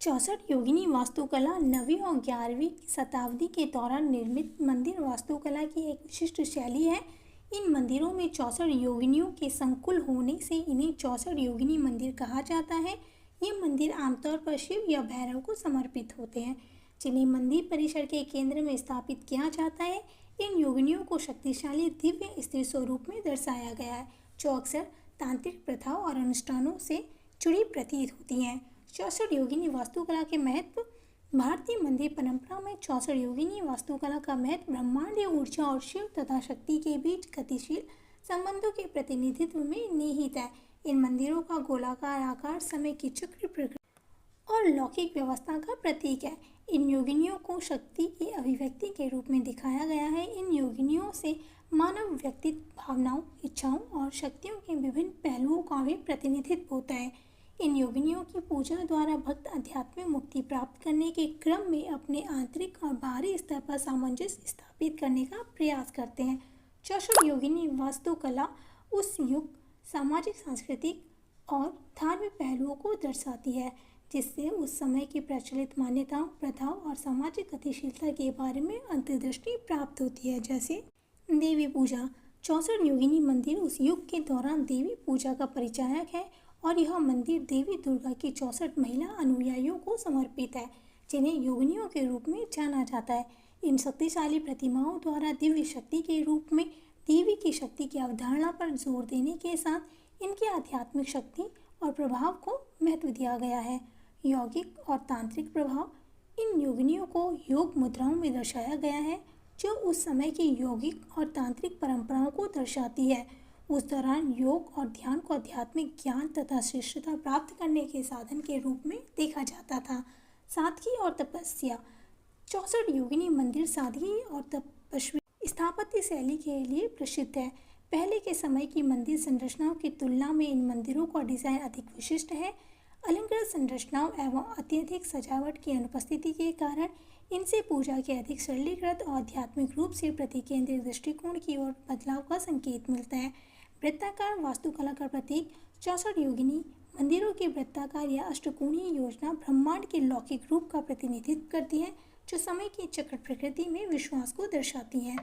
64 योगिनी वास्तुकला 9वीं और 11वीं शताब्दी के दौरान निर्मित मंदिर वास्तुकला की एक विशिष्ट शैली है। इन मंदिरों में 64 योगिनियों के संकुल होने से इन्हें 64 योगिनी मंदिर कहा जाता है। ये मंदिर आमतौर पर शिव या भैरव को समर्पित होते हैं, जिन्हें मंदिर परिसर के केंद्र में स्थापित किया जाता है। इन योगिनियों को शक्तिशाली दिव्य स्त्री स्वरूप में दर्शाया गया है, जो अक्सर तांत्रिक प्रथाओं और अनुष्ठानों से जुड़ी प्रतीत होती हैं। 64 योगिनी वास्तुकला के महत्व। भारतीय मंदिर परंपरा में 64 योगिनी वास्तुकला का महत्व ब्रह्मांडीय ऊर्जा और शिव तथा शक्ति के बीच गतिशील संबंधों के प्रतिनिधित्व में निहित है। इन मंदिरों का गोलाकार आकार समय की चक्र प्रकृति और लौकिक व्यवस्था का प्रतीक है। इन योगिनियों को शक्ति की अभिव्यक्ति के रूप में दिखाया गया है। इन योगिनियों से मानव व्यक्तित्व, भावनाओं, इच्छाओं और शक्तियों के विभिन्न पहलुओं का भी प्रतिनिधित्व होता है। इन योगिनियों की पूजा द्वारा भक्त आध्यात्मिक मुक्ति प्राप्त करने के क्रम में अपने आंतरिक और बाहरी स्तर पर सामंजस्य स्थापित करने का प्रयास करते हैं। 64 योगिनी वास्तुकला उस युग सामाजिक, सांस्कृतिक और धार्मिक पहलुओं को दर्शाती है, जिससे उस समय की प्रचलित मान्यताओं, प्रथाओं और सामाजिक गतिशीलता के बारे में अंतर्दृष्टि प्राप्त होती है। जैसे देवी पूजा। 64 योगिनी मंदिर उस युग के दौरान देवी पूजा का परिचायक है और यह मंदिर देवी दुर्गा की 64 महिला अनुयायियों को समर्पित है, जिन्हें योगिनियों के रूप में जाना जाता है। इन शक्तिशाली प्रतिमाओं द्वारा दिव्य शक्ति के रूप में देवी की शक्ति की अवधारणा पर जोर देने के साथ इनकी आध्यात्मिक शक्ति और प्रभाव को महत्व दिया गया है। यौगिक और तांत्रिक प्रभाव। इन योगिनियों को योग मुद्राओं में दर्शाया गया है, जो उस समय की यौगिक और तांत्रिक परंपराओं को दर्शाती है। उस दौरान योग और ध्यान को आध्यात्मिक ज्ञान तथा श्रेष्ठता प्राप्त करने के साधन के रूप में देखा जाता था। सादगी और तपस्या। 64 योगिनी मंदिर सादगी और तपस्वी स्थापत्य शैली के लिए प्रसिद्ध है। पहले के समय की मंदिर संरचनाओं की तुलना में इन मंदिरों का डिजाइन अधिक विशिष्ट है। अलंकृत संरचनाओं एवं अत्यधिक सजावट की अनुपस्थिति के कारण इनसे पूजा के अधिक सरलीकृत और आध्यात्मिक रूप से प्रतिकेंद्रित दृष्टिकोण की ओर बदलाव का संकेत मिलता है। वृत्ताकार वास्तुकला का प्रतीक। 64 योगिनी मंदिरों की वृत्ताकार या अष्टकोणीय योजना ब्रह्मांड के लौकिक रूप का प्रतिनिधित्व करती है, जो समय की चक्र प्रकृति में विश्वास को दर्शाती है।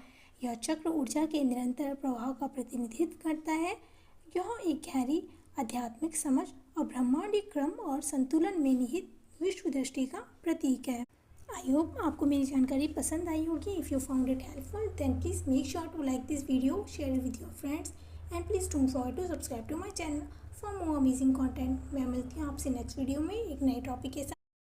यह चक्र ऊर्जा के निरंतर प्रवाह का प्रतिनिधित्व करता है। यह एक गहरी आध्यात्मिक समझ और ब्रह्मांडीय क्रम और संतुलन में निहित विश्व दृष्टि का प्रतीक है। आई होप आपको मेरी जानकारी पसंद आई होगी। If you found it helpful then please make sure to like this video, share it with your friends and please don't forget to subscribe to my channel for more amazing content. मैं मिलती हूँ आपसे next video में एक नए topic के साथ।